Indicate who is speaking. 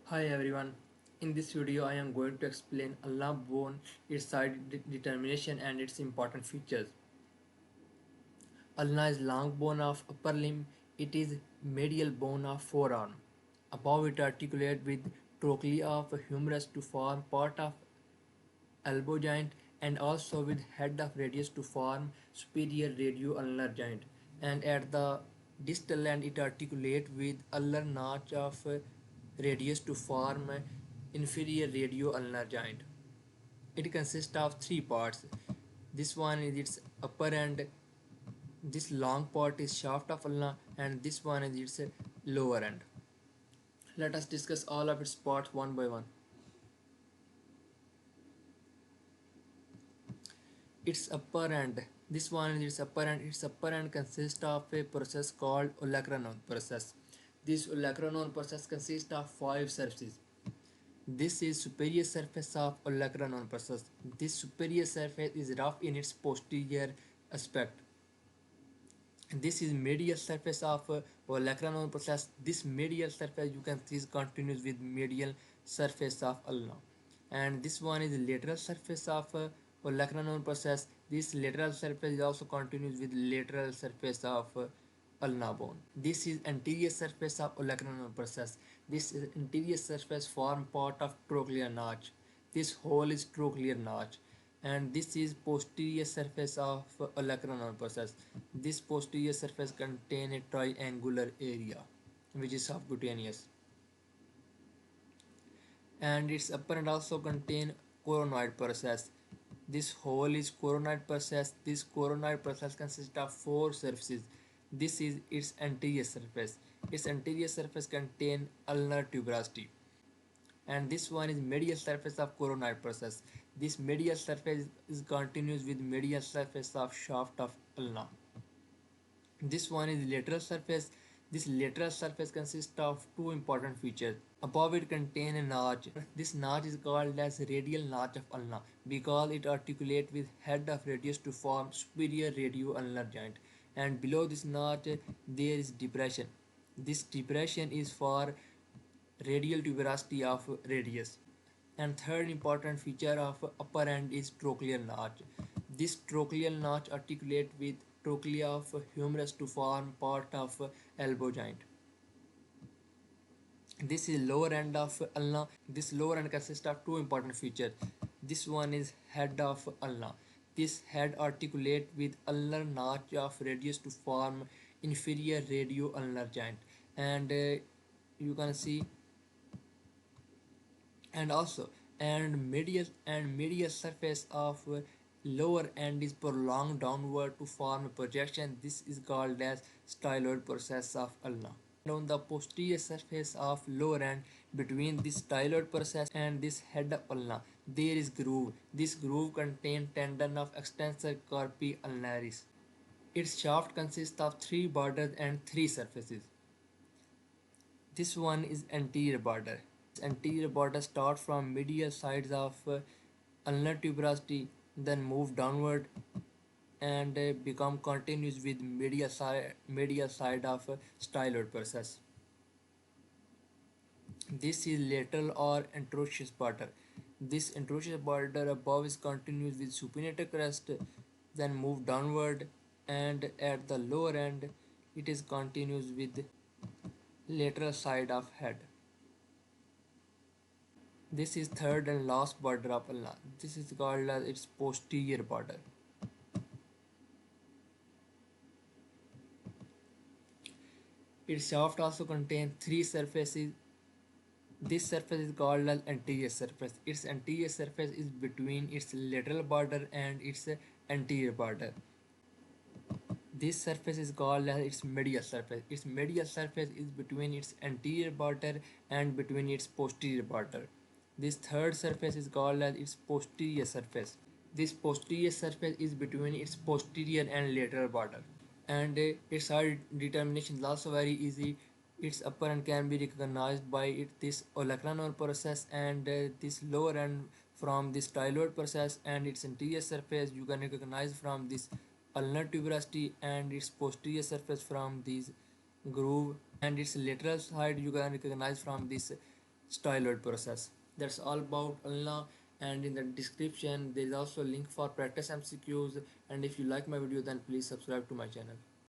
Speaker 1: Hi everyone. In this video I am going to explain ulnar bone, its side determination and its important features. Ulna is long bone of upper limb. It is medial bone of forearm. Above it articulate with trochlea of humerus to form part of elbow joint and also with head of radius to form superior radio-ulnar joint, and at the distal end it articulate with ulnar notch of radius to form inferior radio-ulnar joint. It consists of three parts. This one is its upper end, this long part is shaft of ulna, and this one is its lower end. Let us discuss all of its parts one by one. Its upper end. This one is its upper end. Its upper end consists of a process called olecranon process. This olecranon process consists of five surfaces. This is superior surface of olecranon process. This superior surface is rough in its posterior aspect. This is medial surface of olecranon process. This medial surface you can see is continuous with medial surface of ulna. And this one is lateral surface of olecranon process. This lateral surface is also continuous with lateral surface of ulna bone. This is anterior surface of olecranon process. This is anterior surface form part of trochlear notch. This hole is trochlear notch, and this is posterior surface of olecranon process. This posterior surface contain a triangular area which is subcutaneous, and its upper end also contain coronoid process. This hole is coronoid process. This coronoid process consists of four surfaces. This is its anterior surface. Its anterior surface contain ulnar tuberosity, and this one is medial surface of coronoid process. This medial surface is continuous with medial surface of shaft of ulna. This one is lateral surface. This lateral surface consists of two important features. Above it contain a notch. This notch is called as radial notch of ulna because it articulates with head of radius to form superior radio-ulnar joint. And below this notch there is depression. This depression is for radial tuberosity of radius. And third important feature of upper end is trochlear notch. This trochlear notch articulate with trochlea of humerus to form part of elbow joint. This is lower end of ulna. This lower end consists of two important features. This one is head of ulna. This head articulate with ulnar notch of radius to form inferior radio-ulnar joint, and you can see, and also, and medial surface of lower end is prolonged downward to form a projection. This is called as styloid process of ulna. On the posterior surface of lower end, between this styloid process and this head of ulna, there is groove. This groove contains tendon of extensor carpi ulnaris. Its shaft consists of three borders and three surfaces. This one is anterior border. This anterior border starts from medial sides of ulnar tuberosity, then move downward and become continuous with medial side of styloid process. This is lateral or anterocious border. This anterocious border above is continuous with supinator crest, then move downward, and at the lower end it is continuous with lateral side of head. This is third and last border of ulna. This is called as its posterior border. Its shaft also contains three surfaces. This surface is called as anterior surface. Its anterior surface is between its lateral border and its anterior border. This surface is called as its medial surface. Its medial surface is between its anterior border and between its posterior border. This third surface is called as its posterior surface. This posterior surface is between its posterior and lateral border. And its height determination is also very easy. Its upper end can be recognized by this olecranon process, and this lower end from this styloid process, and its anterior surface you can recognize from this ulnar tuberosity, and its posterior surface from this groove, and its lateral side you can recognize from this styloid process. That's all about Allah, and in the description there is also a link for practice MCQs, and if you like my video then please subscribe to my channel.